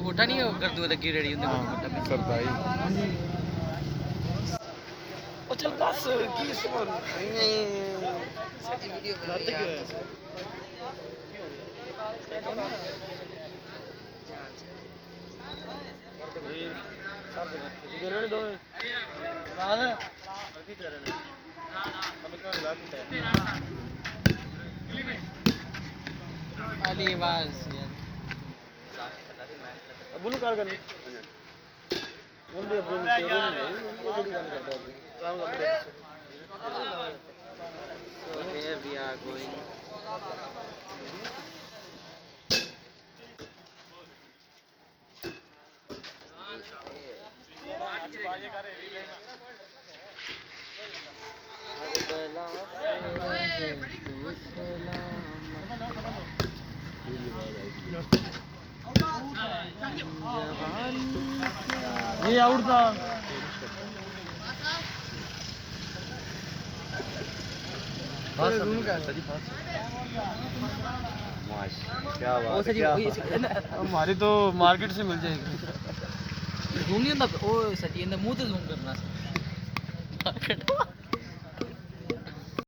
कोठा नहीं कर दूं लगी रेडी होंदे कोठा सरदाई ओ चल बस की सुन वीडियो बनाते क्यों है अली बस बुलू कार करनी बोल So here we are going. ये आउट था क्या बात हमारी तो मार्केट से मिल जाएगी जूम नहीं होता ओ सची मुंह तो जूम करना